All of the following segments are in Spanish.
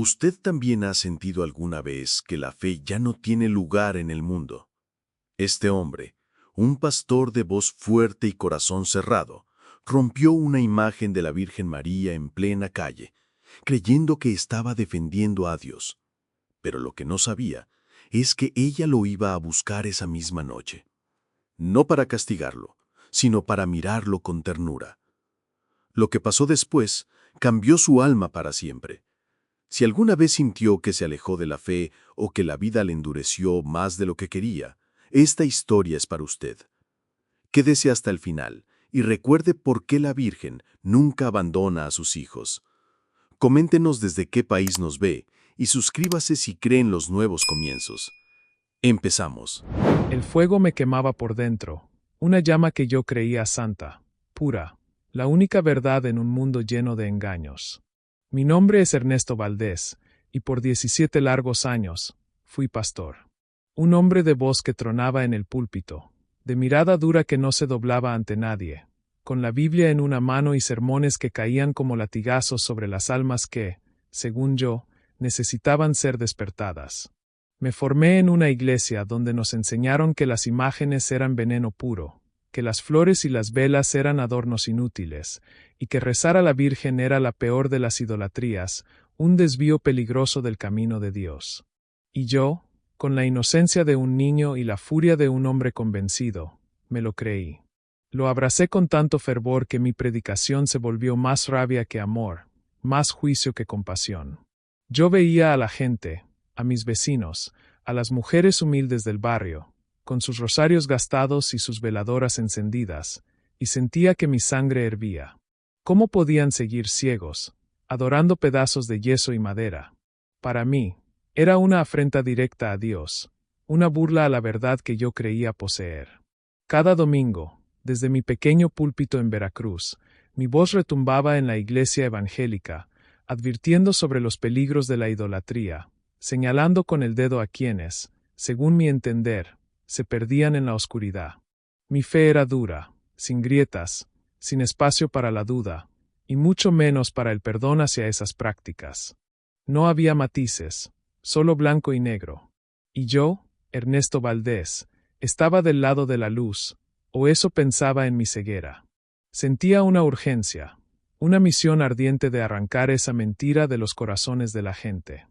¿Usted también ha sentido alguna vez que la fe ya no tiene lugar en el mundo? Este hombre, un pastor de voz fuerte y corazón cerrado, rompió una imagen de la Virgen María en plena calle, creyendo que estaba defendiendo a Dios. Pero lo que no sabía es que ella lo iba a buscar esa misma noche. No para castigarlo, sino para mirarlo con ternura. Lo que pasó después cambió su alma para siempre. Si alguna vez sintió que se alejó de la fe o que la vida le endureció más de lo que quería, esta historia es para usted. Quédese hasta el final y recuerde por qué la Virgen nunca abandona a sus hijos. Coméntenos desde qué país nos ve y suscríbase si cree en los nuevos comienzos. Empezamos. El fuego me quemaba por dentro, una llama que yo creía santa, pura, la única verdad en un mundo lleno de engaños. Mi nombre es Ernesto Valdés, y por 17 largos años fui pastor. Un hombre de voz que tronaba en el púlpito, de mirada dura que no se doblaba ante nadie, con la Biblia en una mano y sermones que caían como latigazos sobre las almas que, según yo, necesitaban ser despertadas. Me formé en una iglesia donde nos enseñaron que las imágenes eran veneno puro, que las flores y las velas eran adornos inútiles, y que rezar a la Virgen era la peor de las idolatrías, un desvío peligroso del camino de Dios. Y yo, con la inocencia de un niño y la furia de un hombre convencido, me lo creí. Lo abracé con tanto fervor que mi predicación se volvió más rabia que amor, más juicio que compasión. Yo veía a la gente, a mis vecinos, a las mujeres humildes del barrio, con sus rosarios gastados y sus veladoras encendidas, y sentía que mi sangre hervía. ¿Cómo podían seguir ciegos, adorando pedazos de yeso y madera? Para mí, era una afrenta directa a Dios, una burla a la verdad que yo creía poseer. Cada domingo, desde mi pequeño púlpito en Veracruz, mi voz retumbaba en la iglesia evangélica, advirtiendo sobre los peligros de la idolatría, señalando con el dedo a quienes, según mi entender, se perdían en la oscuridad. Mi fe era dura, sin grietas, sin espacio para la duda, y mucho menos para el perdón hacia esas prácticas. No había matices, solo blanco y negro. Y yo, Ernesto Valdés, estaba del lado de la luz, o eso pensaba en mi ceguera. Sentía una urgencia, una misión ardiente de arrancar esa mentira de los corazones de la gente.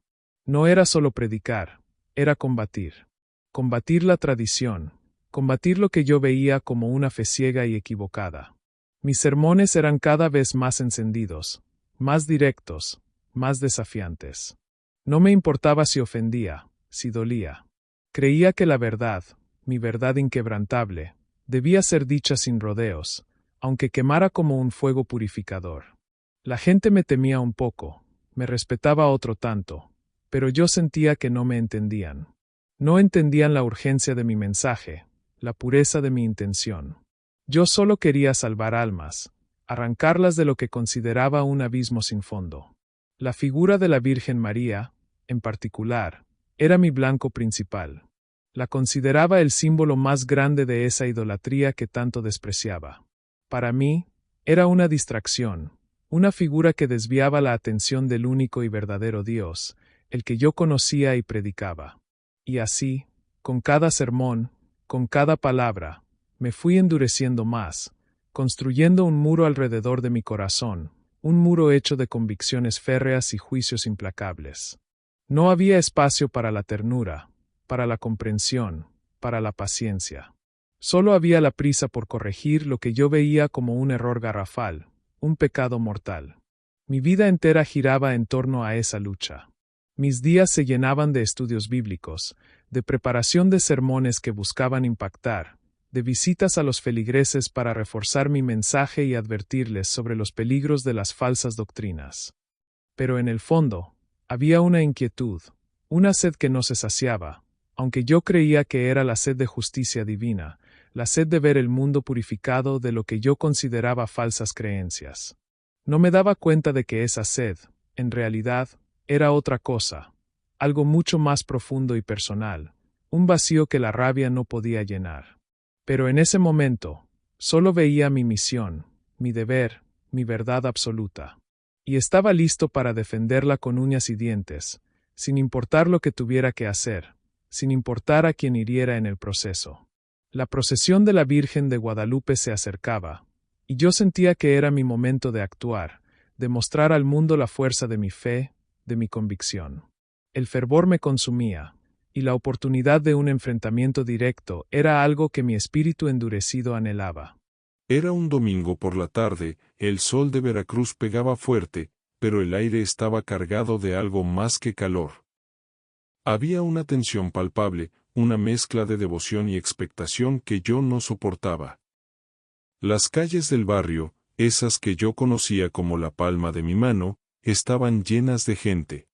No era solo predicar, era combatir. Combatir la tradición, combatir lo que yo veía como una fe ciega y equivocada. Mis sermones eran cada vez más encendidos, más directos, más desafiantes. No me importaba si ofendía, si dolía. Creía que la verdad, mi verdad inquebrantable, debía ser dicha sin rodeos, aunque quemara como un fuego purificador. La gente me temía un poco, me respetaba otro tanto, pero yo sentía que no me entendían. No entendían la urgencia de mi mensaje, la pureza de mi intención. Yo solo quería salvar almas, arrancarlas de lo que consideraba un abismo sin fondo. La figura de la Virgen María, en particular, era mi blanco principal. La consideraba el símbolo más grande de esa idolatría que tanto despreciaba. Para mí, era una distracción, una figura que desviaba la atención del único y verdadero Dios, el que yo conocía y predicaba. Y así, con cada sermón, con cada palabra, me fui endureciendo más, construyendo un muro alrededor de mi corazón, un muro hecho de convicciones férreas y juicios implacables. No había espacio para la ternura, para la comprensión, para la paciencia. Solo había la prisa por corregir lo que yo veía como un error garrafal, un pecado mortal. Mi vida entera giraba en torno a esa lucha. Mis días se llenaban de estudios bíblicos, de preparación de sermones que buscaban impactar, de visitas a los feligreses para reforzar mi mensaje y advertirles sobre los peligros de las falsas doctrinas. Pero en el fondo, había una inquietud, una sed que no se saciaba, aunque yo creía que era la sed de justicia divina, la sed de ver el mundo purificado de lo que yo consideraba falsas creencias. No me daba cuenta de que esa sed, en realidad, era otra cosa, algo mucho más profundo y personal, un vacío que la rabia no podía llenar. Pero en ese momento, solo veía mi misión, mi deber, mi verdad absoluta. y estaba listo para defenderla con uñas y dientes, sin importar lo que tuviera que hacer, sin importar a quién hiriera en el proceso. La procesión de la Virgen de Guadalupe se acercaba, y yo sentía que era mi momento de actuar, de mostrar al mundo la fuerza de mi fe, de mi convicción. El fervor me consumía, y la oportunidad de un enfrentamiento directo era algo que mi espíritu endurecido anhelaba. Era un domingo por la tarde, el sol de Veracruz pegaba fuerte, pero el aire estaba cargado de algo más que calor. Había una tensión palpable, una mezcla de devoción y expectación que yo no soportaba. Las calles del barrio, esas que yo conocía como la palma de mi mano, estaban llenas de gente.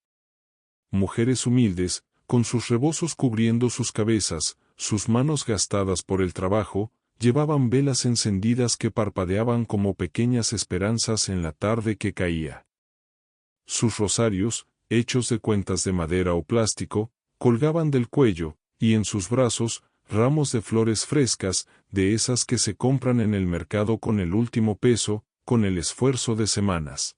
Mujeres humildes, con sus rebozos cubriendo sus cabezas, sus manos gastadas por el trabajo, llevaban velas encendidas que parpadeaban como pequeñas esperanzas en la tarde que caía. Sus rosarios, hechos de cuentas de madera o plástico, colgaban del cuello, y en sus brazos, ramos de flores frescas, de esas que se compran en el mercado con el último peso, con el esfuerzo de semanas.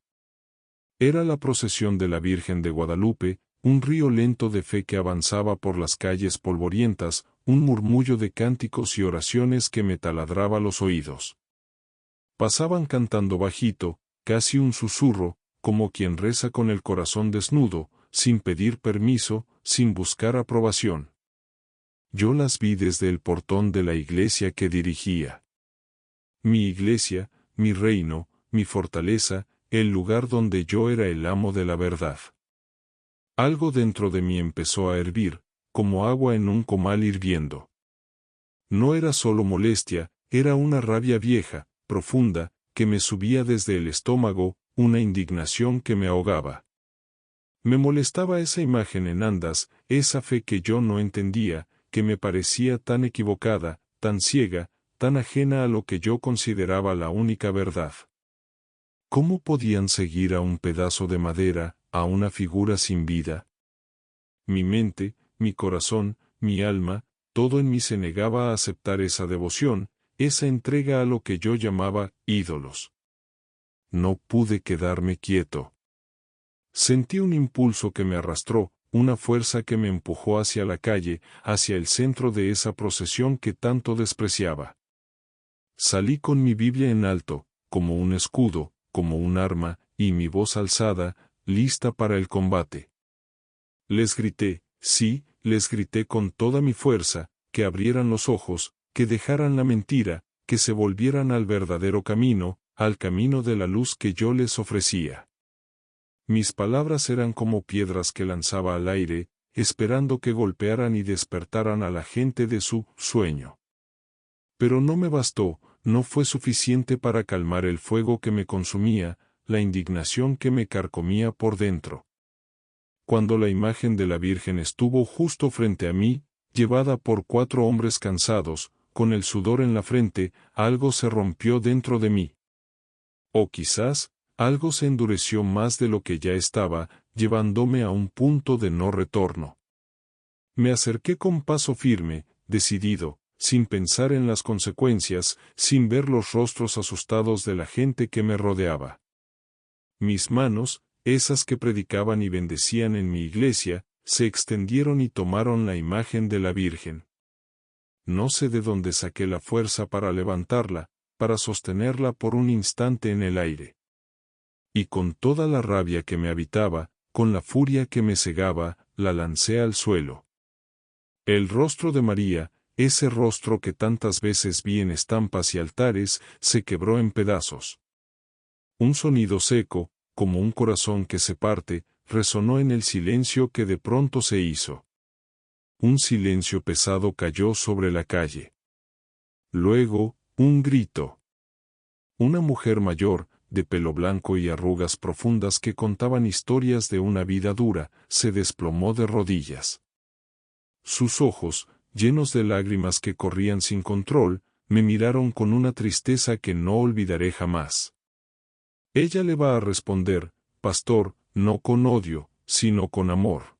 Era la procesión de la Virgen de Guadalupe, un río lento de fe que avanzaba por las calles polvorientas, un murmullo de cánticos y oraciones que me taladraba los oídos. Pasaban cantando bajito, casi un susurro, como quien reza con el corazón desnudo, sin pedir permiso, sin buscar aprobación. Yo las vi desde el portón de la iglesia que dirigía. Mi iglesia, mi reino, mi fortaleza, el lugar donde yo era el amo de la verdad. Algo dentro de mí empezó a hervir, como agua en un comal hirviendo. No era solo molestia, era una rabia vieja, profunda, que me subía desde el estómago, una indignación que me ahogaba. Me molestaba esa imagen en andas, esa fe que yo no entendía, que me parecía tan equivocada, tan ciega, tan ajena a lo que yo consideraba la única verdad. ¿Cómo podían seguir a un pedazo de madera, a una figura sin vida? Mi mente, mi corazón, mi alma, todo en mí se negaba a aceptar esa devoción, esa entrega a lo que yo llamaba ídolos. No pude quedarme quieto. Sentí un impulso que me arrastró, una fuerza que me empujó hacia la calle, hacia el centro de esa procesión que tanto despreciaba. Salí con mi Biblia en alto, como un escudo, como un arma, y mi voz alzada, lista para el combate. Les grité, sí, les grité con toda mi fuerza, que abrieran los ojos, que dejaran la mentira, que se volvieran al verdadero camino, al camino de la luz que yo les ofrecía. Mis palabras eran como piedras que lanzaba al aire, esperando que golpearan y despertaran a la gente de su sueño. Pero no me bastó, no fue suficiente para calmar el fuego que me consumía, la indignación que me carcomía por dentro. Cuando la imagen de la Virgen estuvo justo frente a mí, llevada por 4 hombres cansados, con el sudor en la frente, algo se rompió dentro de mí. O quizás, algo se endureció más de lo que ya estaba, llevándome a un punto de no retorno. Me acerqué con paso firme, decidido, sin pensar en las consecuencias, sin ver los rostros asustados de la gente que me rodeaba. Mis manos, esas que predicaban y bendecían en mi iglesia, se extendieron y tomaron la imagen de la Virgen. No sé de dónde saqué la fuerza para levantarla, para sostenerla por un instante en el aire. Y con toda la rabia que me habitaba, con la furia que me cegaba, la lancé al suelo. El rostro de María, ese rostro que tantas veces vi en estampas y altares, se quebró en pedazos. Un sonido seco, como un corazón que se parte, resonó en el silencio que de pronto se hizo. Un silencio pesado cayó sobre la calle. Luego, un grito. Una mujer mayor, de pelo blanco y arrugas profundas que contaban historias de una vida dura, se desplomó de rodillas. Sus ojos, llenos de lágrimas que corrían sin control, me miraron con una tristeza que no olvidaré jamás. Ella le va a responder, pastor, no con odio, sino con amor.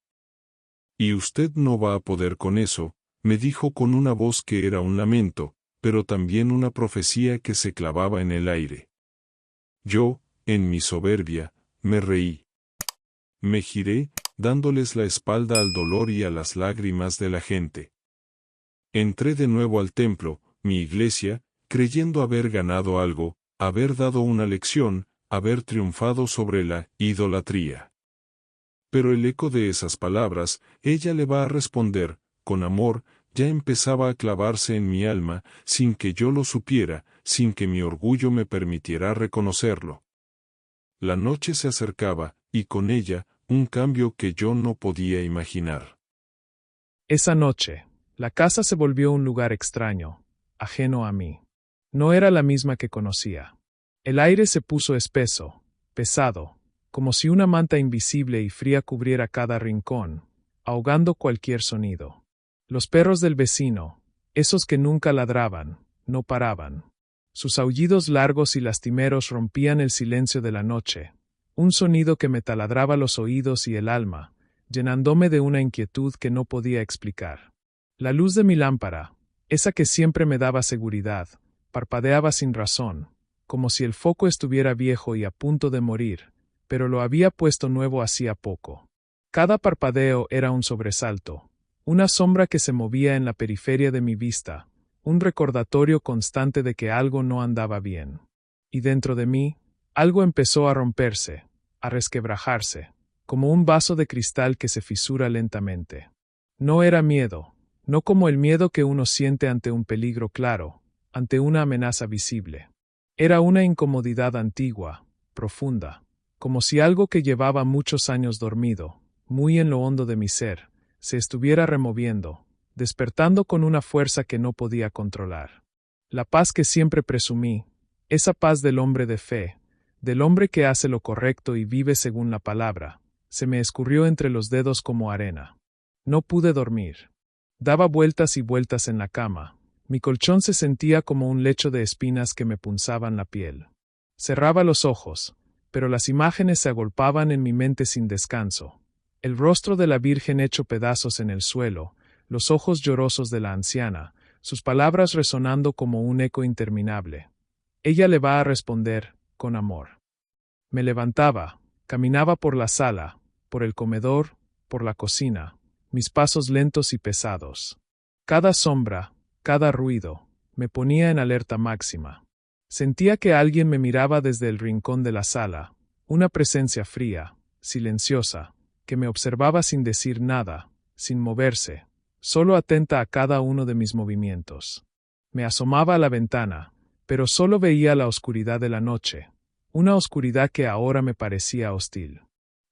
Y usted no va a poder con eso, me dijo con una voz que era un lamento, pero también una profecía que se clavaba en el aire. Yo, en mi soberbia, Me reí. Me giré, dándoles la espalda al dolor y a las lágrimas de la gente. Entré de nuevo al templo, mi iglesia, creyendo haber ganado algo, haber dado una lección, haber triunfado sobre la idolatría. Pero el eco de esas palabras, ella le va a responder, con amor, ya empezaba a clavarse en mi alma, sin que yo lo supiera, sin que mi orgullo me permitiera reconocerlo. La noche se acercaba, y con ella, un cambio que yo no podía imaginar. Esa noche, la casa se volvió un lugar extraño, ajeno a mí. No era la misma que conocía. El aire se puso espeso, pesado, como si una manta invisible y fría cubriera cada rincón, ahogando cualquier sonido. Los perros del vecino, esos que nunca ladraban, no paraban. Sus aullidos largos y lastimeros rompían el silencio de la noche, un sonido que me taladraba los oídos y el alma, llenándome de una inquietud que no podía explicar. La luz de mi lámpara, esa que siempre me daba seguridad, parpadeaba sin razón, como si el foco estuviera viejo y a punto de morir, pero lo había puesto nuevo hacía poco. Cada parpadeo era un sobresalto, una sombra que se movía en la periferia de mi vista, un recordatorio constante de que algo no andaba bien. Y dentro de mí, algo empezó a romperse, a resquebrajarse, como un vaso de cristal que se fisura lentamente. No era miedo, no como el miedo que uno siente ante un peligro claro, ante una amenaza visible. Era una incomodidad antigua, profunda, como si algo que llevaba muchos años dormido, muy en lo hondo de mi ser, se estuviera removiendo, despertando con una fuerza que no podía controlar. La paz que siempre presumí, esa paz del hombre de fe, del hombre que hace lo correcto y vive según la palabra, se me escurrió entre los dedos como arena. No pude dormir. Daba vueltas y vueltas en la cama. Mi colchón se sentía como un lecho de espinas que me punzaban la piel. Cerraba los ojos, pero las imágenes se agolpaban en mi mente sin descanso. El rostro de la Virgen hecho pedazos en el suelo, los ojos llorosos de la anciana, sus palabras resonando como un eco interminable. Ella le va a responder, con amor. Me levantaba, caminaba por la sala, por el comedor, por la cocina, mis pasos lentos y pesados. Cada sombra, cada ruido, me ponía en alerta máxima. Sentía que alguien me miraba desde el rincón de la sala, una presencia fría, silenciosa, que me observaba sin decir nada, sin moverse, solo atenta a cada uno de mis movimientos. Me asomaba a la ventana, pero solo veía la oscuridad de la noche, una oscuridad que ahora me parecía hostil.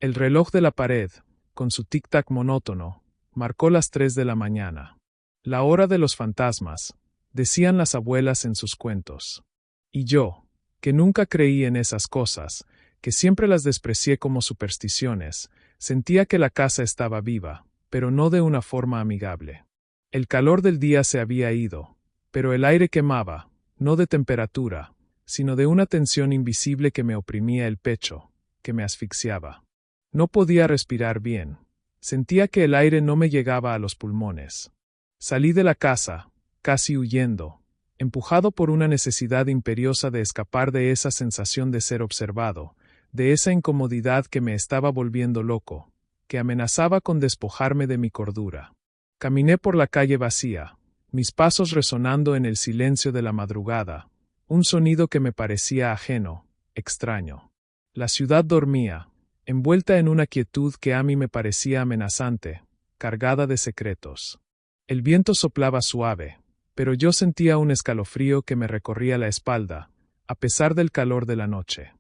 El reloj de la pared, con su tic-tac monótono, marcó las 3 de la mañana. La hora de los fantasmas, decían las abuelas en sus cuentos. Y yo, que nunca creí en esas cosas, que siempre las desprecié como supersticiones, sentía que la casa estaba viva, pero no de una forma amigable. El calor del día se había ido, pero el aire quemaba, no de temperatura, sino de una tensión invisible que me oprimía el pecho, que me asfixiaba. No podía respirar bien. Sentía que el aire no me llegaba a los pulmones. Salí de la casa, casi huyendo, empujado por una necesidad imperiosa de escapar de esa sensación de ser observado, de esa incomodidad que me estaba volviendo loco, que amenazaba con despojarme de mi cordura. Caminé por la calle vacía, mis pasos resonando en el silencio de la madrugada, un sonido que me parecía ajeno, extraño. La ciudad dormía, envuelta en una quietud que a mí me parecía amenazante, cargada de secretos. El viento soplaba suave, pero yo sentía un escalofrío que me recorría la espalda, a pesar del calor de la noche.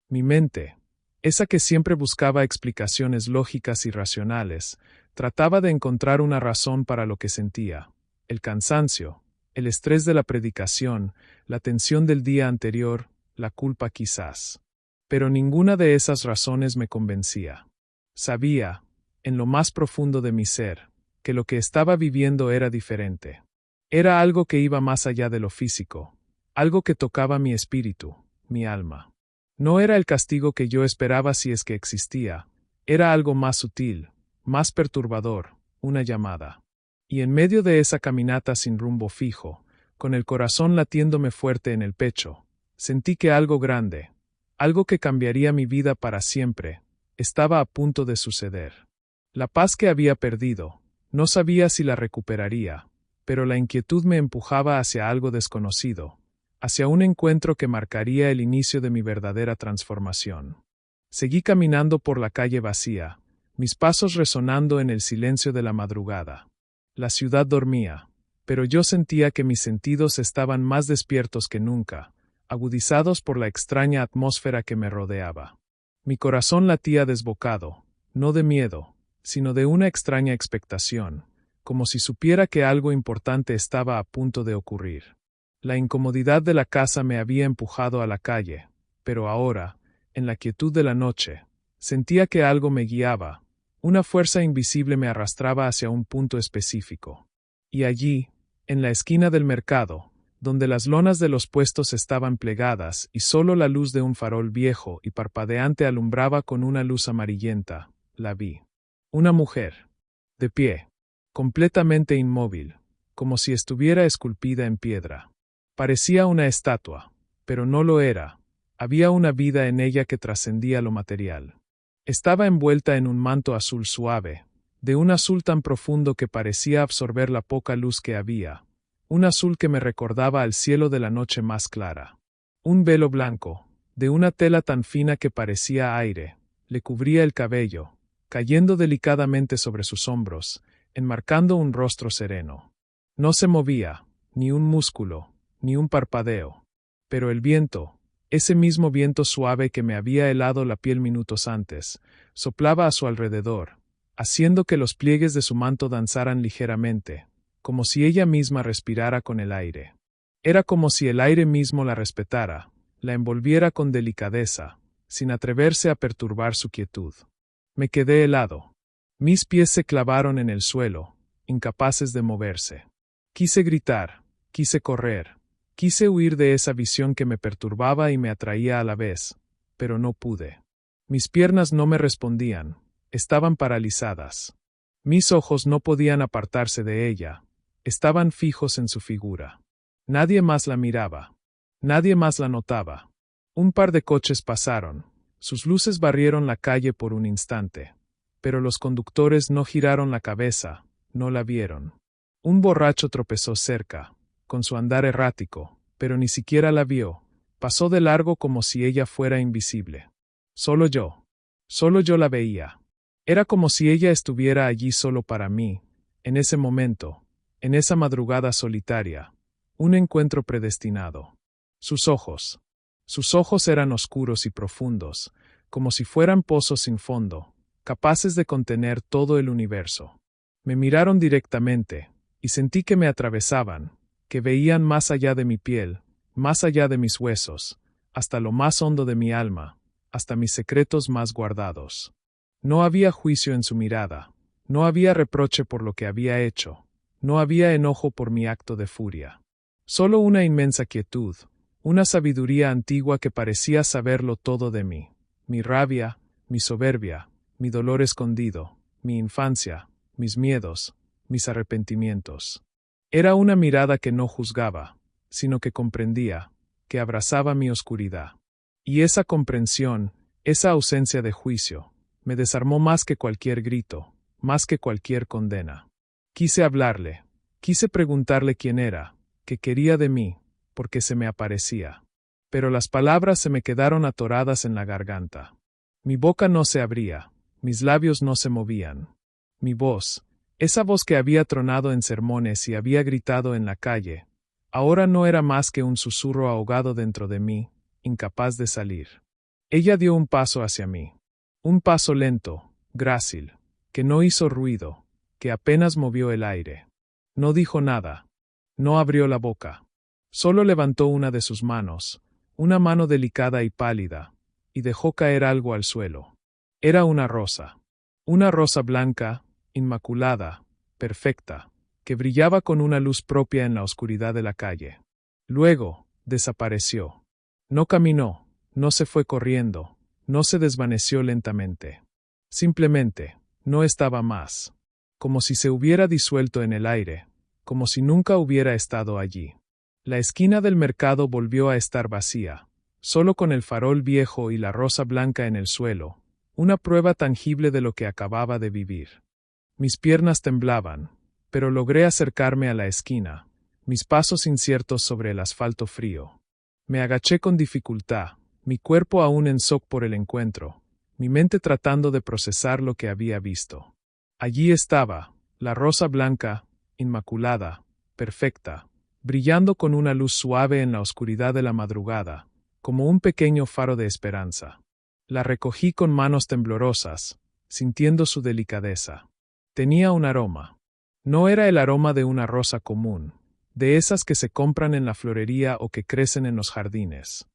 Mi mente, esa que siempre buscaba explicaciones lógicas y racionales, trataba de encontrar una razón para lo que sentía. El cansancio, el estrés de la predicación, la tensión del día anterior, la culpa quizás. Pero ninguna de esas razones me convencía. Sabía, en lo más profundo de mi ser, que lo que estaba viviendo era diferente. Era algo que iba más allá de lo físico, algo que tocaba mi espíritu, mi alma. No era el castigo que yo esperaba si es que existía, era algo más sutil, más perturbador, una llamada. Y en medio de esa caminata sin rumbo fijo, con el corazón latiéndome fuerte en el pecho, sentí que algo grande, Algo que cambiaría mi vida para siempre, estaba a punto de suceder. La paz que había perdido, no sabía si la recuperaría, pero la inquietud me empujaba hacia algo desconocido, hacia un encuentro que marcaría el inicio de mi verdadera transformación. Seguí caminando por la calle vacía, mis pasos resonando en el silencio de la madrugada. La ciudad dormía, pero yo sentía que mis sentidos estaban más despiertos que nunca, agudizados por la extraña atmósfera que me rodeaba. Mi corazón latía desbocado, no de miedo, sino de una extraña expectación, como si supiera que algo importante estaba a punto de ocurrir. La incomodidad de la casa me había empujado a la calle, pero ahora, en la quietud de la noche, sentía que algo me guiaba, una fuerza invisible me arrastraba hacia un punto específico. Y allí, en la esquina del mercado, donde las lonas de los puestos estaban plegadas y solo la luz de un farol viejo y parpadeante alumbraba con una luz amarillenta, la vi. Una mujer, de pie, completamente inmóvil, como si estuviera esculpida en piedra. Parecía una estatua, pero no lo era. Había una vida en ella que trascendía lo material. Estaba envuelta en un manto azul suave, de un azul tan profundo que parecía absorber la poca luz que había, un azul que me recordaba al cielo de la noche más clara. Un velo blanco, de una tela tan fina que parecía aire, le cubría el cabello, cayendo delicadamente sobre sus hombros, enmarcando un rostro sereno. No se movía, ni un músculo, ni un parpadeo. Pero el viento, ese mismo viento suave que me había helado la piel minutos antes, soplaba a su alrededor, haciendo que los pliegues de su manto danzaran ligeramente, como si ella misma respirara con el aire. Era como si el aire mismo la respetara, la envolviera con delicadeza, sin atreverse a perturbar su quietud. Me quedé helado. Mis pies se clavaron en el suelo, incapaces de moverse. Quise gritar, quise correr. Quise huir de esa visión que me perturbaba y me atraía a la vez, pero no pude. Mis piernas no me respondían, estaban paralizadas. Mis ojos no podían apartarse de ella, estaban fijos en su figura. Nadie más la miraba, nadie más la notaba. Un par de coches pasaron, sus luces barrieron la calle por un instante, pero los conductores no giraron la cabeza, no la vieron. Un borracho tropezó cerca, con su andar errático, pero ni siquiera la vio, pasó de largo como si ella fuera invisible. Solo yo la veía. Era como si ella estuviera allí solo para mí, en ese momento, en esa madrugada solitaria, un encuentro predestinado. Sus ojos eran oscuros y profundos, como si fueran pozos sin fondo, capaces de contener todo el universo. Me miraron directamente, y sentí que me atravesaban, que veían más allá de mi piel, más allá de mis huesos, hasta lo más hondo de mi alma, hasta mis secretos más guardados. No había juicio en su mirada, no había reproche por lo que había hecho, no había enojo por mi acto de furia. Solo una inmensa quietud, una sabiduría antigua que parecía saberlo todo de mí, mi rabia, mi soberbia, mi dolor escondido, mi infancia, mis miedos, mis arrepentimientos. Era una mirada que no juzgaba, sino que comprendía, que abrazaba mi oscuridad. Y esa comprensión, esa ausencia de juicio, me desarmó más que cualquier grito, más que cualquier condena. Quise hablarle, quise preguntarle quién era, qué quería de mí, porque se me aparecía. Pero las palabras se me quedaron atoradas en la garganta. Mi boca no se abría, mis labios no se movían. Mi voz, esa voz que había tronado en sermones y había gritado en la calle, ahora no era más que un susurro ahogado dentro de mí, incapaz de salir. Ella dio un paso hacia mí. Un paso lento, grácil, que no hizo ruido, que apenas movió el aire. No dijo nada. No abrió la boca. Solo levantó una de sus manos, una mano delicada y pálida, y dejó caer algo al suelo. Era una rosa blanca, inmaculada, perfecta, que brillaba con una luz propia en la oscuridad de la calle. Luego, desapareció. No caminó, no se fue corriendo, no se desvaneció lentamente. Simplemente, no estaba más. Como si se hubiera disuelto en el aire, como si nunca hubiera estado allí. La esquina del mercado volvió a estar vacía, solo con el farol viejo y la rosa blanca en el suelo, una prueba tangible de lo que acababa de vivir. Mis piernas temblaban, pero logré acercarme a la esquina, mis pasos inciertos sobre el asfalto frío. Me agaché con dificultad, mi cuerpo aún en shock por el encuentro, mi mente tratando de procesar lo que había visto. Allí estaba, la rosa blanca, inmaculada, perfecta, brillando con una luz suave en la oscuridad de la madrugada, como un pequeño faro de esperanza. La recogí con manos temblorosas, sintiendo su delicadeza. Tenía un aroma. No era el aroma de una rosa común, de esas que se compran en la florería o que crecen en los jardines.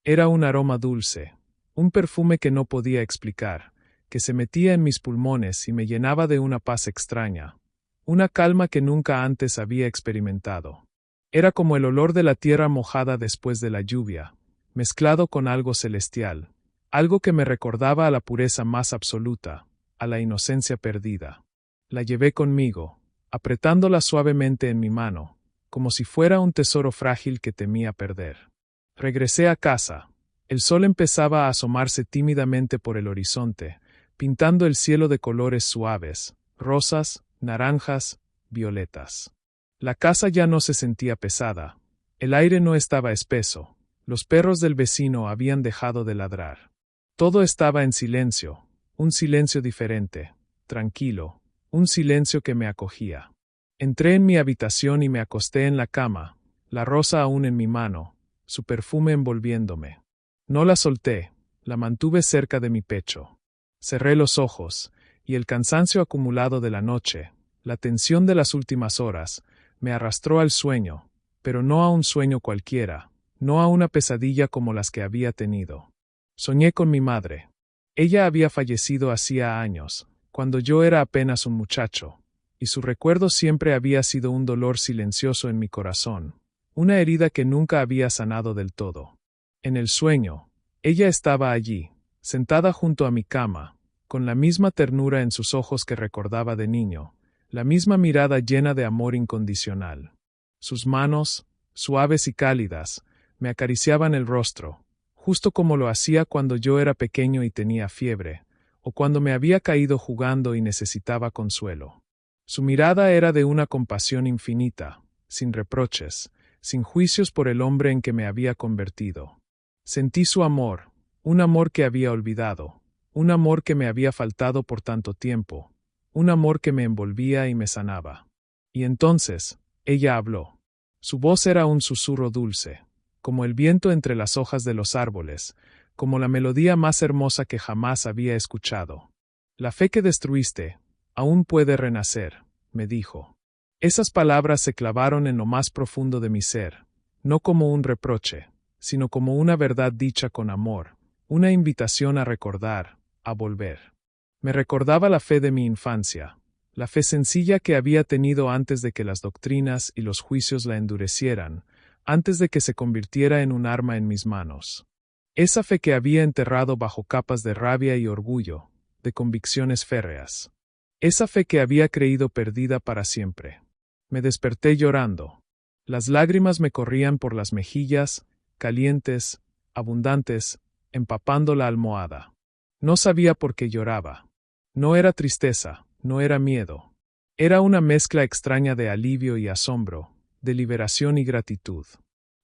Era un aroma dulce, un perfume que no podía explicar, que se metía en mis pulmones y me llenaba de una paz extraña, una calma que nunca antes había experimentado. Era como el olor de la tierra mojada después de la lluvia, mezclado con algo celestial, algo que me recordaba a la pureza más absoluta, a la inocencia perdida. La llevé conmigo, apretándola suavemente en mi mano, como si fuera un tesoro frágil que temía perder. Regresé a casa. El sol empezaba a asomarse tímidamente por el horizonte, pintando el cielo de colores suaves, rosas, naranjas, violetas. La casa ya no se sentía pesada, el aire no estaba espeso, los perros del vecino habían dejado de ladrar. Todo estaba en silencio, un silencio diferente, tranquilo, un silencio que me acogía. Entré en mi habitación y me acosté en la cama, la rosa aún en mi mano, su perfume envolviéndome. No la solté, la mantuve cerca de mi pecho. Cerré los ojos, y el cansancio acumulado de la noche, la tensión de las últimas horas, me arrastró al sueño, pero no a un sueño cualquiera, no a una pesadilla como las que había tenido. Soñé con mi madre. Ella había fallecido hacía años, cuando yo era apenas un muchacho, y su recuerdo siempre había sido un dolor silencioso en mi corazón, una herida que nunca había sanado del todo. En el sueño, ella estaba allí, sentada junto a mi cama, con la misma ternura en sus ojos que recordaba de niño, la misma mirada llena de amor incondicional. Sus manos, suaves y cálidas, me acariciaban el rostro, justo como lo hacía cuando yo era pequeño y tenía fiebre, o cuando me había caído jugando y necesitaba consuelo. Su mirada era de una compasión infinita, sin reproches, sin juicios por el hombre en que me había convertido. Sentí su amor, un amor que había olvidado, un amor que me había faltado por tanto tiempo, un amor que me envolvía y me sanaba. Y entonces, ella habló. Su voz era un susurro dulce, como el viento entre las hojas de los árboles, como la melodía más hermosa que jamás había escuchado. La fe que destruiste, aún puede renacer, me dijo. Esas palabras se clavaron en lo más profundo de mi ser, no como un reproche, sino como una verdad dicha con amor, una invitación a recordar, a volver. Me recordaba la fe de mi infancia, la fe sencilla que había tenido antes de que las doctrinas y los juicios la endurecieran, antes de que se convirtiera en un arma en mis manos. Esa fe que había enterrado bajo capas de rabia y orgullo, de convicciones férreas. Esa fe que había creído perdida para siempre. Me desperté llorando. Las lágrimas me corrían por las mejillas, calientes, abundantes, empapando la almohada. No sabía por qué lloraba. No era tristeza, no era miedo. Era una mezcla extraña de alivio y asombro, de liberación y gratitud.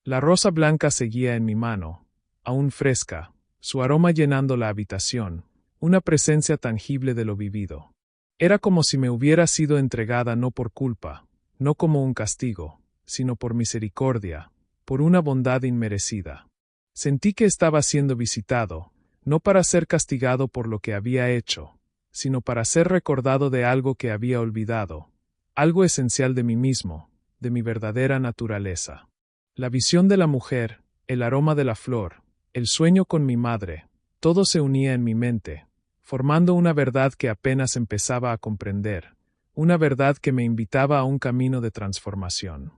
La rosa blanca seguía en mi mano, aún fresca, su aroma llenando la habitación, una presencia tangible de lo vivido. Era como si me hubiera sido entregada no por culpa, no como un castigo, sino por misericordia, por una bondad inmerecida. Sentí que estaba siendo visitado, no para ser castigado por lo que había hecho, sino para ser recordado de algo que había olvidado, algo esencial de mí mismo, de mi verdadera naturaleza. La visión de la mujer, el aroma de la flor, el sueño con mi madre, todo se unía en mi mente, formando una verdad que apenas empezaba a comprender, una verdad que me invitaba a un camino de transformación.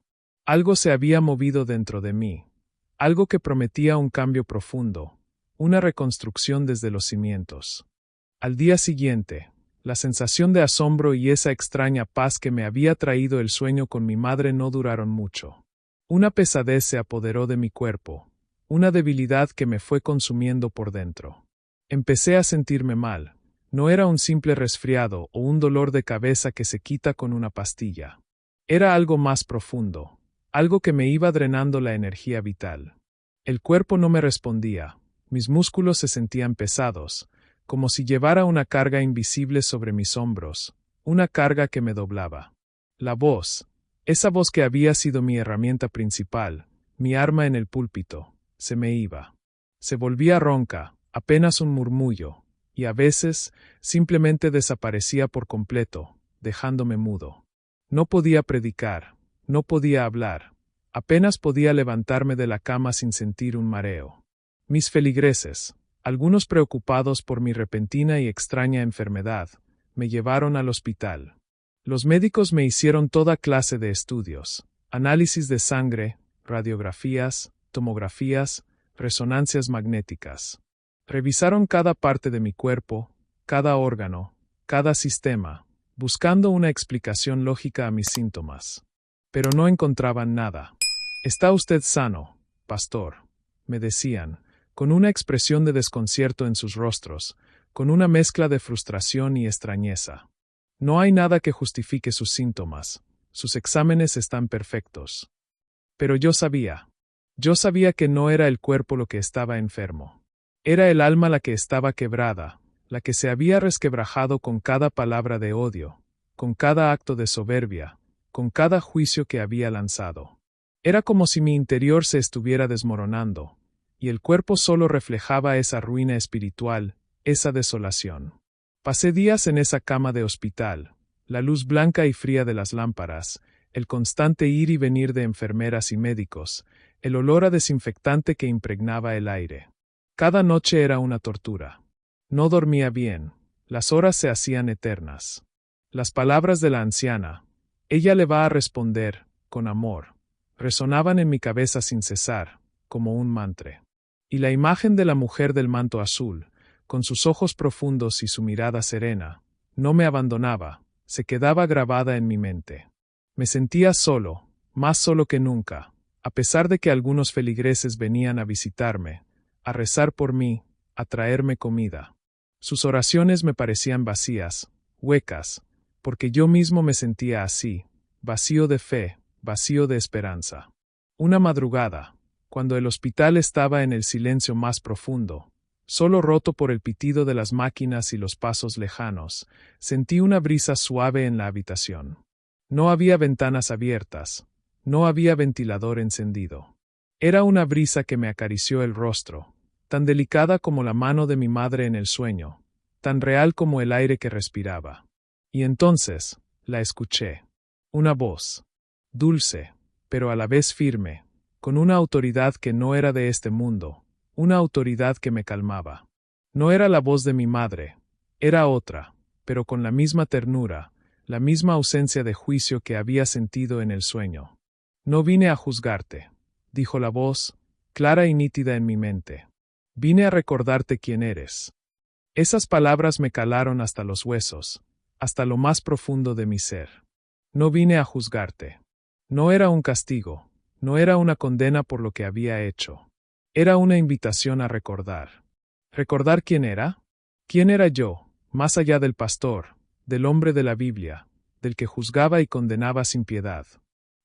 Algo se había movido dentro de mí, algo que prometía un cambio profundo, una reconstrucción desde los cimientos. Al día siguiente, la sensación de asombro y esa extraña paz que me había traído el sueño con mi madre no duraron mucho. Una pesadez se apoderó de mi cuerpo, una debilidad que me fue consumiendo por dentro. Empecé a sentirme mal. No era un simple resfriado o un dolor de cabeza que se quita con una pastilla. Era algo más profundo, algo que me iba drenando la energía vital. El cuerpo no me respondía, mis músculos se sentían pesados, como si llevara una carga invisible sobre mis hombros, una carga que me doblaba. La voz, esa voz que había sido mi herramienta principal, mi arma en el púlpito, se me iba. Se volvía ronca, apenas un murmullo, y a veces simplemente desaparecía por completo, dejándome mudo. No podía predicar, no podía hablar, apenas podía levantarme de la cama sin sentir un mareo. Mis feligreses, algunos preocupados por mi repentina y extraña enfermedad, me llevaron al hospital. Los médicos me hicieron toda clase de estudios, análisis de sangre, radiografías, tomografías, resonancias magnéticas. Revisaron cada parte de mi cuerpo, cada órgano, cada sistema, buscando una explicación lógica a mis síntomas. Pero no encontraban nada. «Está usted sano, pastor», me decían, con una expresión de desconcierto en sus rostros, con una mezcla de frustración y extrañeza. «No hay nada que justifique sus síntomas, sus exámenes están perfectos». Pero yo sabía que no era el cuerpo lo que estaba enfermo. Era el alma la que estaba quebrada, la que se había resquebrajado con cada palabra de odio, con cada acto de soberbia, con cada juicio que había lanzado. Era como si mi interior se estuviera desmoronando, y el cuerpo solo reflejaba esa ruina espiritual, esa desolación. Pasé días en esa cama de hospital, la luz blanca y fría de las lámparas, el constante ir y venir de enfermeras y médicos, el olor a desinfectante que impregnaba el aire. Cada noche era una tortura. No dormía bien, las horas se hacían eternas. Las palabras de la anciana, «Ella le va a responder, con amor», resonaban en mi cabeza sin cesar, como un mantra. Y la imagen de la mujer del manto azul, con sus ojos profundos y su mirada serena, no me abandonaba, se quedaba grabada en mi mente. Me sentía solo, más solo que nunca, a pesar de que algunos feligreses venían a visitarme, a rezar por mí, a traerme comida. Sus oraciones me parecían vacías, huecas, porque yo mismo me sentía así, vacío de fe, vacío de esperanza. Una madrugada, cuando el hospital estaba en el silencio más profundo, solo roto por el pitido de las máquinas y los pasos lejanos, sentí una brisa suave en la habitación. No había ventanas abiertas, no había ventilador encendido. Era una brisa que me acarició el rostro, tan delicada como la mano de mi madre en el sueño, tan real como el aire que respiraba. Y entonces, la escuché. Una voz, dulce, pero a la vez firme, con una autoridad que no era de este mundo, una autoridad que me calmaba. No era la voz de mi madre, era otra, pero con la misma ternura, la misma ausencia de juicio que había sentido en el sueño. «No vine a juzgarte», dijo la voz, clara y nítida en mi mente. «Vine a recordarte quién eres». Esas palabras me calaron hasta los huesos, hasta lo más profundo de mi ser. No vine a juzgarte. No era un castigo, no era una condena por lo que había hecho. Era una invitación a recordar. ¿Recordar quién era? ¿Quién era yo, más allá del pastor, del hombre de la Biblia, del que juzgaba y condenaba sin piedad?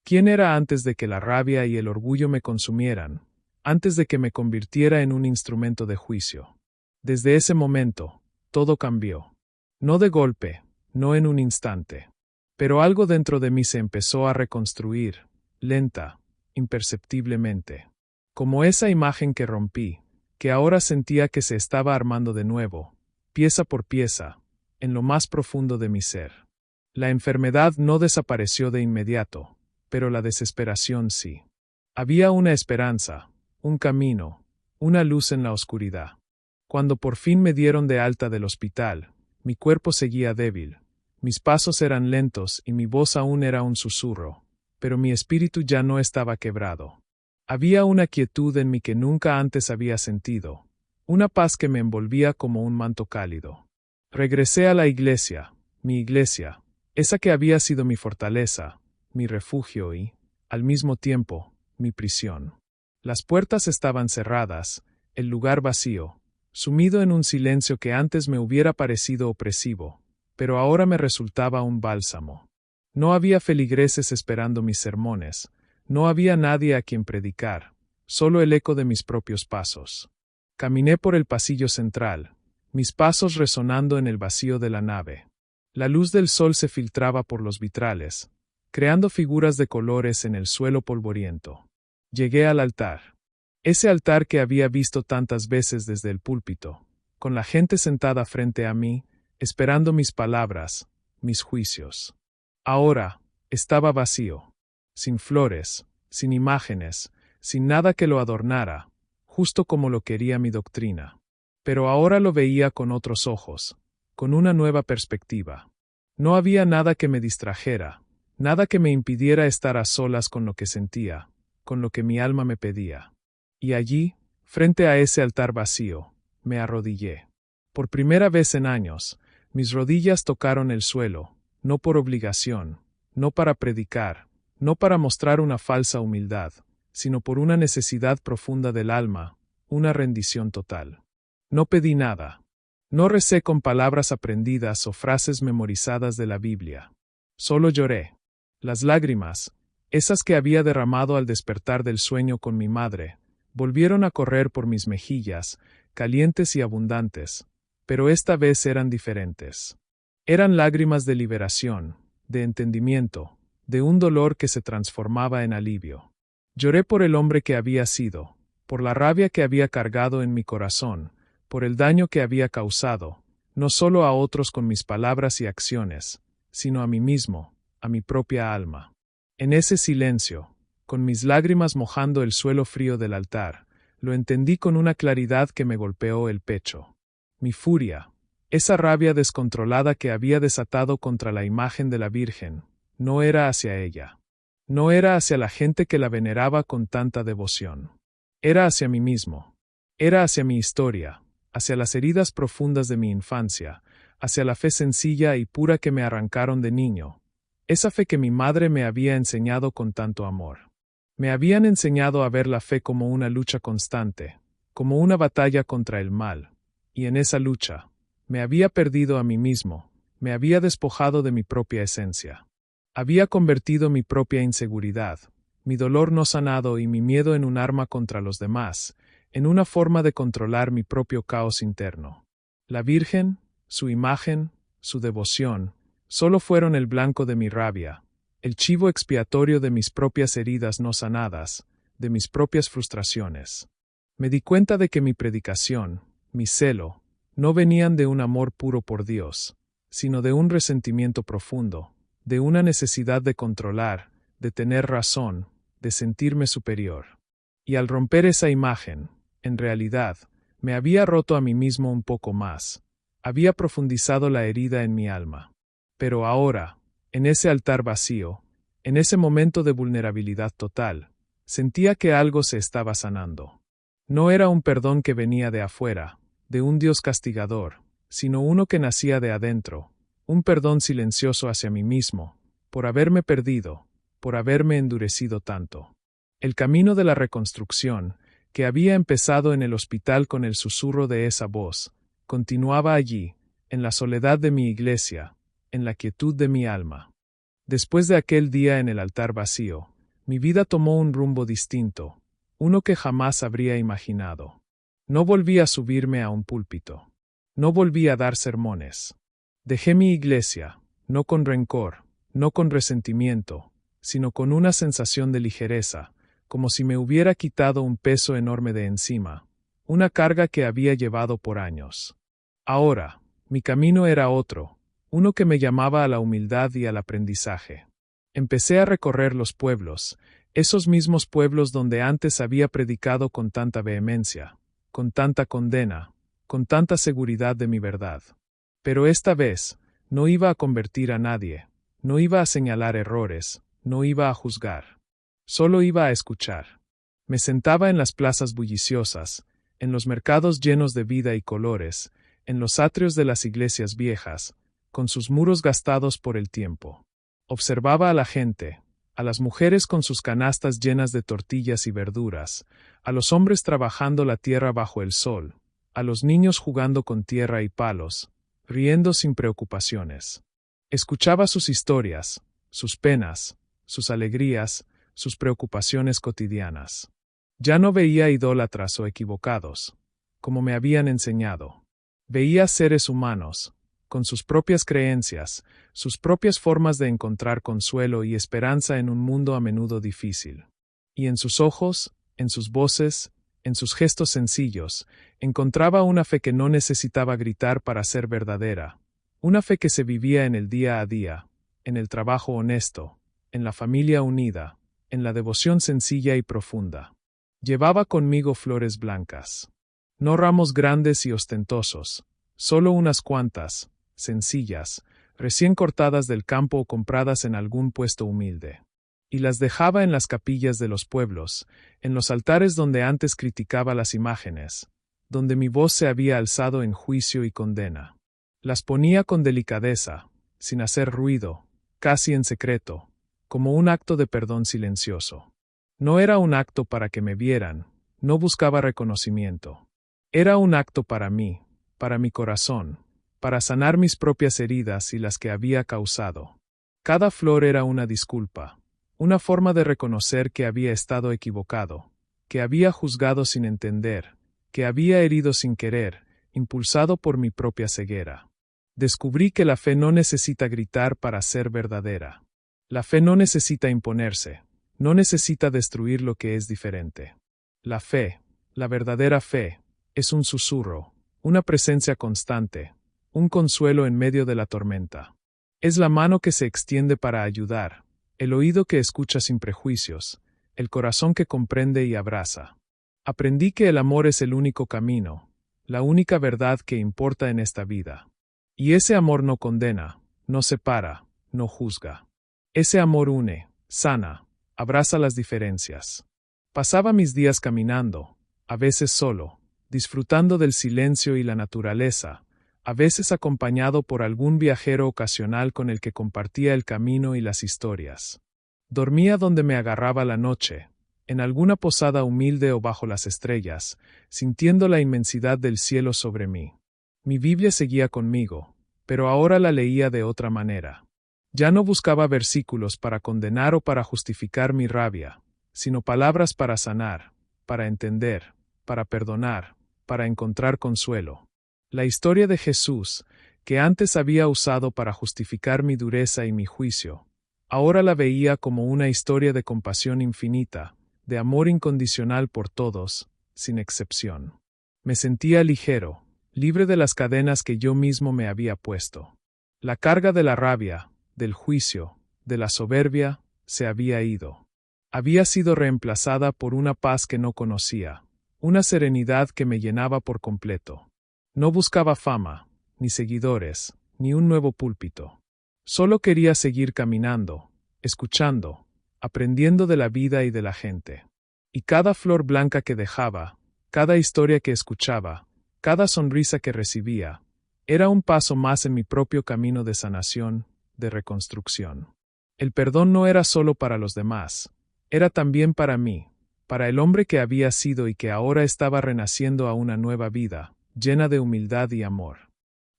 ¿Quién era antes de que la rabia y el orgullo me consumieran, antes de que me convirtiera en un instrumento de juicio? Desde ese momento, todo cambió. No de golpe, no en un instante. Pero algo dentro de mí se empezó a reconstruir, lenta, imperceptiblemente. Como esa imagen que rompí, que ahora sentía que se estaba armando de nuevo, pieza por pieza, en lo más profundo de mi ser. La enfermedad no desapareció de inmediato, pero la desesperación sí. Había una esperanza, un camino, una luz en la oscuridad. Cuando por fin me dieron de alta del hospital, mi cuerpo seguía débil. Mis pasos eran lentos y mi voz aún era un susurro, pero mi espíritu ya no estaba quebrado. Había una quietud en mí que nunca antes había sentido, una paz que me envolvía como un manto cálido. Regresé a la iglesia, mi iglesia, esa que había sido mi fortaleza, mi refugio y, al mismo tiempo, mi prisión. Las puertas estaban cerradas, el lugar vacío, sumido en un silencio que antes me hubiera parecido opresivo, pero ahora me resultaba un bálsamo. No había feligreses esperando mis sermones, no había nadie a quien predicar, solo el eco de mis propios pasos. Caminé por el pasillo central, mis pasos resonando en el vacío de la nave. La luz del sol se filtraba por los vitrales, creando figuras de colores en el suelo polvoriento. Llegué al altar. Ese altar que había visto tantas veces desde el púlpito, con la gente sentada frente a mí, esperando mis palabras, mis juicios. Ahora, estaba vacío, sin flores, sin imágenes, sin nada que lo adornara, justo como lo quería mi doctrina. Pero ahora lo veía con otros ojos, con una nueva perspectiva. No había nada que me distrajera, nada que me impidiera estar a solas con lo que sentía, con lo que mi alma me pedía. Y allí, frente a ese altar vacío, me arrodillé. Por primera vez en años, mis rodillas tocaron el suelo, no por obligación, no para predicar, no para mostrar una falsa humildad, sino por una necesidad profunda del alma, una rendición total. No pedí nada. No recé con palabras aprendidas o frases memorizadas de la Biblia. Solo lloré. Las lágrimas, esas que había derramado al despertar del sueño con mi madre, volvieron a correr por mis mejillas, calientes y abundantes, pero esta vez eran diferentes. Eran lágrimas de liberación, de entendimiento, de un dolor que se transformaba en alivio. Lloré por el hombre que había sido, por la rabia que había cargado en mi corazón, por el daño que había causado, no solo a otros con mis palabras y acciones, sino a mí mismo, a mi propia alma. En ese silencio, con mis lágrimas mojando el suelo frío del altar, lo entendí con una claridad que me golpeó el pecho. Mi furia, esa rabia descontrolada que había desatado contra la imagen de la Virgen, no era hacia ella. No era hacia la gente que la veneraba con tanta devoción. Era hacia mí mismo. Era hacia mi historia, hacia las heridas profundas de mi infancia, hacia la fe sencilla y pura que me arrancaron de niño, esa fe que mi madre me había enseñado con tanto amor. Me habían enseñado a ver la fe como una lucha constante, como una batalla contra el mal, y en esa lucha, me había perdido a mí mismo, me había despojado de mi propia esencia. Había convertido mi propia inseguridad, mi dolor no sanado y mi miedo en un arma contra los demás, en una forma de controlar mi propio caos interno. La Virgen, su imagen, su devoción, solo fueron el blanco de mi rabia, el chivo expiatorio de mis propias heridas no sanadas, de mis propias frustraciones. Me di cuenta de que mi predicación, mi celo, no venían de un amor puro por Dios, sino de un resentimiento profundo, de una necesidad de controlar, de tener razón, de sentirme superior. Y al romper esa imagen, en realidad, me había roto a mí mismo un poco más, había profundizado la herida en mi alma. Pero ahora, en ese altar vacío, en ese momento de vulnerabilidad total, sentía que algo se estaba sanando. No era un perdón que venía de afuera, de un Dios castigador, sino uno que nacía de adentro, un perdón silencioso hacia mí mismo, por haberme perdido, por haberme endurecido tanto. El camino de la reconstrucción, que había empezado en el hospital con el susurro de esa voz, continuaba allí, en la soledad de mi iglesia, en la quietud de mi alma. Después de aquel día en el altar vacío, mi vida tomó un rumbo distinto, uno que jamás habría imaginado. No volví a subirme a un púlpito. No volví a dar sermones. Dejé mi iglesia, no con rencor, no con resentimiento, sino con una sensación de ligereza, como si me hubiera quitado un peso enorme de encima, una carga que había llevado por años. Ahora, mi camino era otro, uno que me llamaba a la humildad y al aprendizaje. Empecé a recorrer los pueblos, esos mismos pueblos donde antes había predicado con tanta vehemencia, con tanta condena, con tanta seguridad de mi verdad. Pero esta vez, no iba a convertir a nadie, no iba a señalar errores, no iba a juzgar. Solo iba a escuchar. Me sentaba en las plazas bulliciosas, en los mercados llenos de vida y colores, en los atrios de las iglesias viejas, con sus muros gastados por el tiempo. Observaba a la gente, a las mujeres con sus canastas llenas de tortillas y verduras, a los hombres trabajando la tierra bajo el sol, a los niños jugando con tierra y palos, riendo sin preocupaciones. Escuchaba sus historias, sus penas, sus alegrías, sus preocupaciones cotidianas. Ya no veía idólatras o equivocados, como me habían enseñado. Veía seres humanos, con sus propias creencias, sus propias formas de encontrar consuelo y esperanza en un mundo a menudo difícil. Y en sus ojos, en sus voces, en sus gestos sencillos, encontraba una fe que no necesitaba gritar para ser verdadera, una fe que se vivía en el día a día, en el trabajo honesto, en la familia unida, en la devoción sencilla y profunda. Llevaba conmigo flores blancas. No ramos grandes y ostentosos, solo unas cuantas, sencillas, recién cortadas del campo o compradas en algún puesto humilde. Y las dejaba en las capillas de los pueblos, en los altares donde antes criticaba las imágenes, donde mi voz se había alzado en juicio y condena. Las ponía con delicadeza, sin hacer ruido, casi en secreto, como un acto de perdón silencioso. No era un acto para que me vieran, no buscaba reconocimiento. Era un acto para mí, para mi corazón, para sanar mis propias heridas y las que había causado. Cada flor era una disculpa, una forma de reconocer que había estado equivocado, que había juzgado sin entender, que había herido sin querer, impulsado por mi propia ceguera. Descubrí que la fe no necesita gritar para ser verdadera. La fe no necesita imponerse, no necesita destruir lo que es diferente. La fe, la verdadera fe, es un susurro, una presencia constante, un consuelo en medio de la tormenta. Es la mano que se extiende para ayudar, el oído que escucha sin prejuicios, el corazón que comprende y abraza. Aprendí que el amor es el único camino, la única verdad que importa en esta vida. Y ese amor no condena, no separa, no juzga. Ese amor une, sana, abraza las diferencias. Pasaba mis días caminando, a veces solo, disfrutando del silencio y la naturaleza, a veces acompañado por algún viajero ocasional con el que compartía el camino y las historias. Dormía donde me agarraba la noche, en alguna posada humilde o bajo las estrellas, sintiendo la inmensidad del cielo sobre mí. Mi Biblia seguía conmigo, pero ahora la leía de otra manera. Ya no buscaba versículos para condenar o para justificar mi rabia, sino palabras para sanar, para entender, para perdonar, para encontrar consuelo. La historia de Jesús, que antes había usado para justificar mi dureza y mi juicio, ahora la veía como una historia de compasión infinita, de amor incondicional por todos, sin excepción. Me sentía ligero, libre de las cadenas que yo mismo me había puesto. La carga de la rabia, del juicio, de la soberbia, se había ido. Había sido reemplazada por una paz que no conocía, una serenidad que me llenaba por completo. No buscaba fama, ni seguidores, ni un nuevo púlpito. Solo quería seguir caminando, escuchando, aprendiendo de la vida y de la gente. Y cada flor blanca que dejaba, cada historia que escuchaba, cada sonrisa que recibía, era un paso más en mi propio camino de sanación, de reconstrucción. El perdón no era solo para los demás, era también para mí, para el hombre que había sido y que ahora estaba renaciendo a una nueva vida, llena de humildad y amor.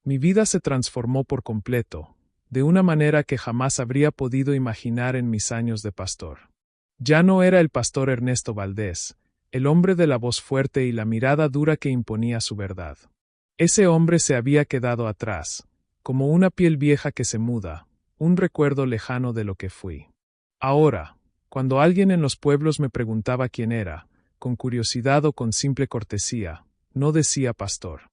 Mi vida se transformó por completo, de una manera que jamás habría podido imaginar en mis años de pastor. Ya no era el pastor Ernesto Valdés, el hombre de la voz fuerte y la mirada dura que imponía su verdad. Ese hombre se había quedado atrás, como una piel vieja que se muda, un recuerdo lejano de lo que fui. Ahora, cuando alguien en los pueblos me preguntaba quién era, con curiosidad o con simple cortesía, no decía pastor.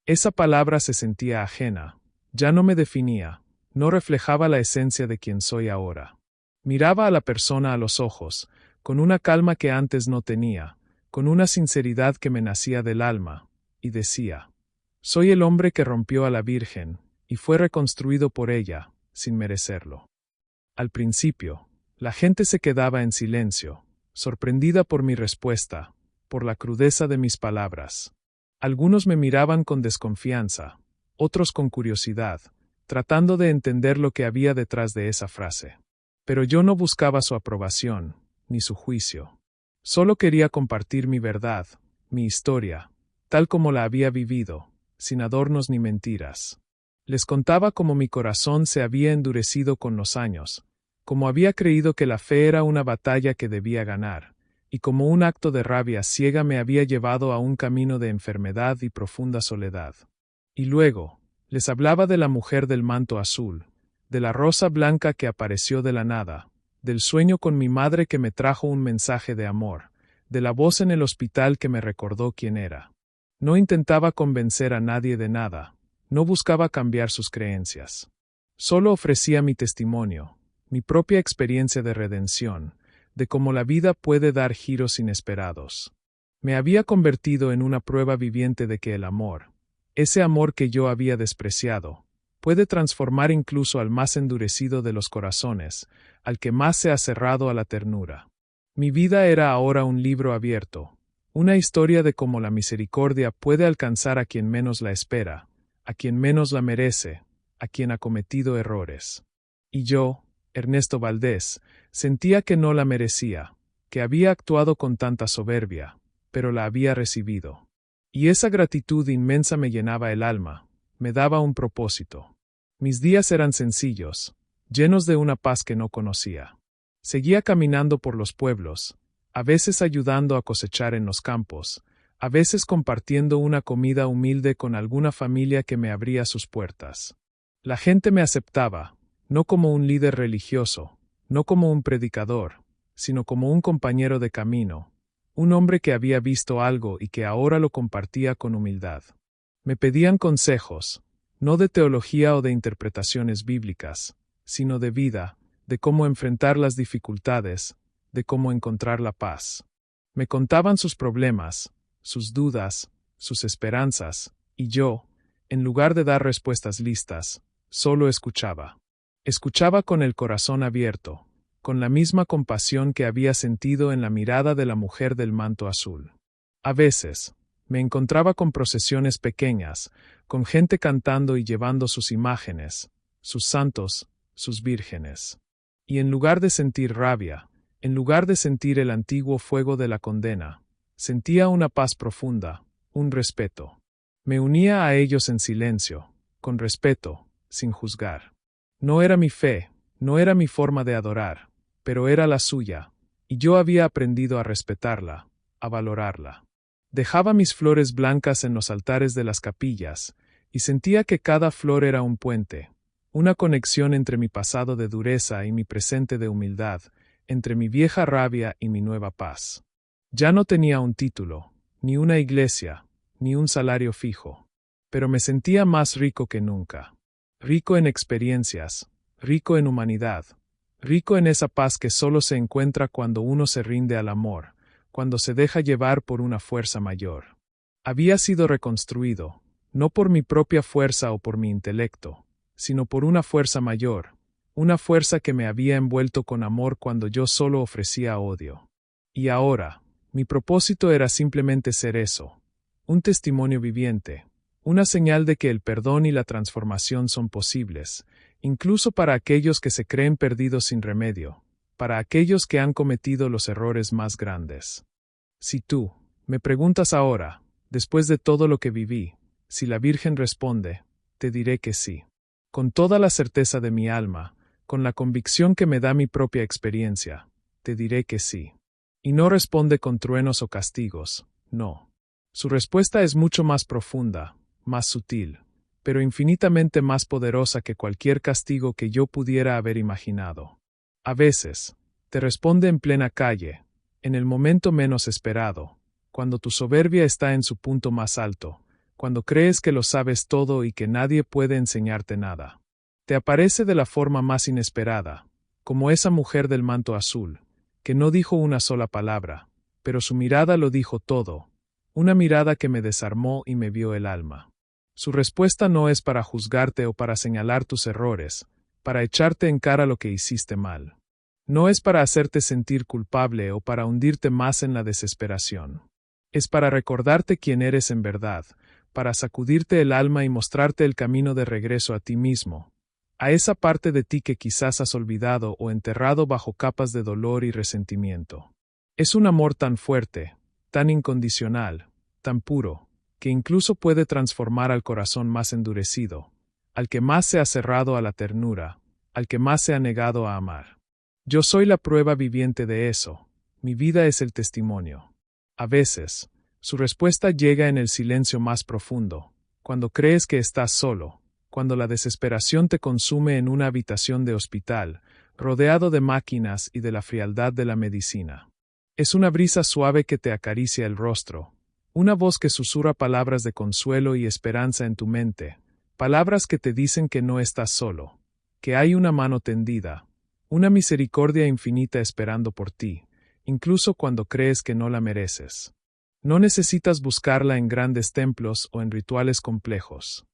Esa palabra se sentía ajena, ya no me definía, no reflejaba la esencia de quien soy ahora. Miraba a la persona a los ojos, con una calma que antes no tenía, con una sinceridad que me nacía del alma, y decía: soy el hombre que rompió a la Virgen, y fue reconstruido por ella, sin merecerlo. Al principio, la gente se quedaba en silencio, sorprendida por mi respuesta, por la crudeza de mis palabras. Algunos me miraban con desconfianza, otros con curiosidad, tratando de entender lo que había detrás de esa frase. Pero yo no buscaba su aprobación, ni su juicio. Solo quería compartir mi verdad, mi historia, tal como la había vivido, sin adornos ni mentiras. Les contaba cómo mi corazón se había endurecido con los años, cómo había creído que la fe era una batalla que debía ganar, y como un acto de rabia ciega me había llevado a un camino de enfermedad y profunda soledad. Y luego, les hablaba de la mujer del manto azul, de la rosa blanca que apareció de la nada, del sueño con mi madre que me trajo un mensaje de amor, de la voz en el hospital que me recordó quién era. No intentaba convencer a nadie de nada, no buscaba cambiar sus creencias. Solo ofrecía mi testimonio, mi propia experiencia de redención, de cómo la vida puede dar giros inesperados. Me había convertido en una prueba viviente de que el amor, ese amor que yo había despreciado, puede transformar incluso al más endurecido de los corazones, al que más se ha cerrado a la ternura. Mi vida era ahora un libro abierto, una historia de cómo la misericordia puede alcanzar a quien menos la espera, a quien menos la merece, a quien ha cometido errores. Y yo, Ernesto Valdés, sentía que no la merecía, que había actuado con tanta soberbia, pero la había recibido. Y esa gratitud inmensa me llenaba el alma, me daba un propósito. Mis días eran sencillos, llenos de una paz que no conocía. Seguía caminando por los pueblos, a veces ayudando a cosechar en los campos, a veces compartiendo una comida humilde con alguna familia que me abría sus puertas. La gente me aceptaba, no como un líder religioso, no como un predicador, sino como un compañero de camino, un hombre que había visto algo y que ahora lo compartía con humildad. Me pedían consejos, no de teología o de interpretaciones bíblicas, sino de vida, de cómo enfrentar las dificultades, de cómo encontrar la paz. Me contaban sus problemas, sus dudas, sus esperanzas, y yo, en lugar de dar respuestas listas, solo escuchaba. Escuchaba con el corazón abierto, con la misma compasión que había sentido en la mirada de la mujer del manto azul. A veces, me encontraba con procesiones pequeñas, con gente cantando y llevando sus imágenes, sus santos, sus vírgenes. Y en lugar de sentir rabia, en lugar de sentir el antiguo fuego de la condena, sentía una paz profunda, un respeto. Me unía a ellos en silencio, con respeto, sin juzgar. No era mi fe, no era mi forma de adorar, pero era la suya, y yo había aprendido a respetarla, a valorarla. Dejaba mis flores blancas en los altares de las capillas, y sentía que cada flor era un puente, una conexión entre mi pasado de dureza y mi presente de humildad, entre mi vieja rabia y mi nueva paz. Ya no tenía un título, ni una iglesia, ni un salario fijo, pero me sentía más rico que nunca. Rico en experiencias, rico en humanidad, rico en esa paz que solo se encuentra cuando uno se rinde al amor, cuando se deja llevar por una fuerza mayor. Había sido reconstruido, no por mi propia fuerza o por mi intelecto, sino por una fuerza mayor, una fuerza que me había envuelto con amor cuando yo solo ofrecía odio. Y ahora, mi propósito era simplemente ser eso, un testimonio viviente, una señal de que el perdón y la transformación son posibles, incluso para aquellos que se creen perdidos sin remedio, para aquellos que han cometido los errores más grandes. Si tú, me preguntas ahora, después de todo lo que viví, si la Virgen responde, te diré que sí. Con toda la certeza de mi alma, con la convicción que me da mi propia experiencia, te diré que sí. Y no responde con truenos o castigos, no. Su respuesta es mucho más profunda, más sutil, pero infinitamente más poderosa que cualquier castigo que yo pudiera haber imaginado. A veces, te responde en plena calle, en el momento menos esperado, cuando tu soberbia está en su punto más alto, cuando crees que lo sabes todo y que nadie puede enseñarte nada. Te aparece de la forma más inesperada, como esa mujer del manto azul, que no dijo una sola palabra, pero su mirada lo dijo todo, una mirada que me desarmó y me vio el alma. Su respuesta no es para juzgarte o para señalar tus errores, para echarte en cara lo que hiciste mal. No es para hacerte sentir culpable o para hundirte más en la desesperación. Es para recordarte quién eres en verdad, para sacudirte el alma y mostrarte el camino de regreso a ti mismo, a esa parte de ti que quizás has olvidado o enterrado bajo capas de dolor y resentimiento. Es un amor tan fuerte, tan incondicional, tan puro, que incluso puede transformar al corazón más endurecido, al que más se ha cerrado a la ternura, al que más se ha negado a amar. Yo soy la prueba viviente de eso, mi vida es el testimonio. A veces, su respuesta llega en el silencio más profundo, cuando crees que estás solo, cuando la desesperación te consume en una habitación de hospital, rodeado de máquinas y de la frialdad de la medicina. Es una brisa suave que te acaricia el rostro, una voz que susurra palabras de consuelo y esperanza en tu mente, palabras que te dicen que no estás solo, que hay una mano tendida, una misericordia infinita esperando por ti, incluso cuando crees que no la mereces. No necesitas buscarla en grandes templos o en rituales complejos.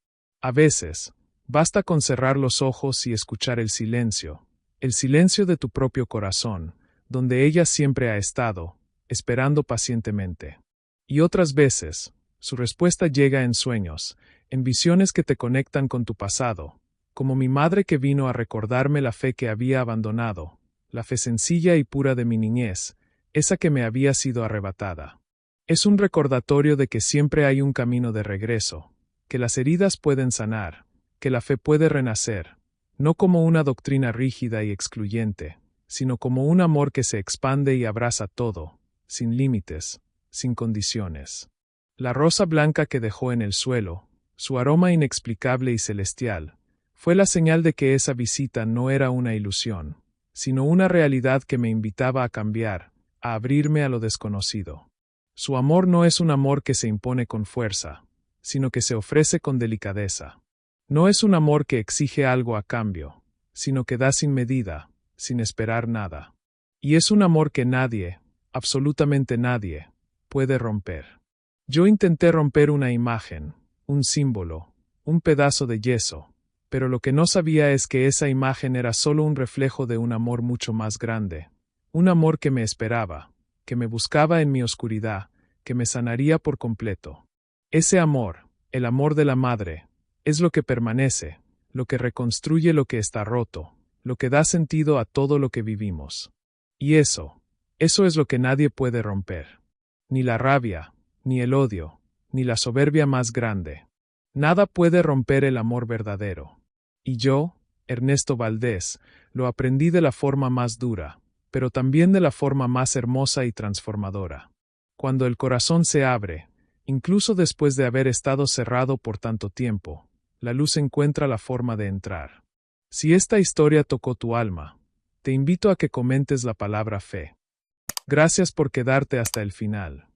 A veces, basta con cerrar los ojos y escuchar el silencio de tu propio corazón, donde ella siempre ha estado, esperando pacientemente. Y otras veces, su respuesta llega en sueños, en visiones que te conectan con tu pasado, como mi madre que vino a recordarme la fe que había abandonado, la fe sencilla y pura de mi niñez, esa que me había sido arrebatada. Es un recordatorio de que siempre hay un camino de regreso, que las heridas pueden sanar, que la fe puede renacer, no como una doctrina rígida y excluyente, sino como un amor que se expande y abraza todo, sin límites, sin condiciones. La rosa blanca que dejó en el suelo, su aroma inexplicable y celestial, fue la señal de que esa visita no era una ilusión, sino una realidad que me invitaba a cambiar, a abrirme a lo desconocido. Su amor no es un amor que se impone con fuerza, sino que se ofrece con delicadeza. No es un amor que exige algo a cambio, sino que da sin medida, sin esperar nada. Y es un amor que nadie, absolutamente nadie, puede romper. Yo intenté romper una imagen, un símbolo, un pedazo de yeso, pero lo que no sabía es que esa imagen era solo un reflejo de un amor mucho más grande, un amor que me esperaba, que me buscaba en mi oscuridad, que me sanaría por completo. Ese amor, el amor de la madre, es lo que permanece, lo que reconstruye lo que está roto, lo que da sentido a todo lo que vivimos. Y eso es lo que nadie puede romper. Ni la rabia, ni el odio, ni la soberbia más grande. Nada puede romper el amor verdadero. Y yo, Ernesto Valdés, lo aprendí de la forma más dura, pero también de la forma más hermosa y transformadora. Cuando el corazón se abre, incluso después de haber estado cerrado por tanto tiempo, la luz encuentra la forma de entrar. Si esta historia tocó tu alma, te invito a que comentes la palabra fe. Gracias por quedarte hasta el final.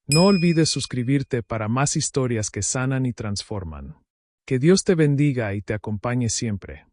No olvides suscribirte para más historias que sanan y transforman. Que Dios te bendiga y te acompañe siempre.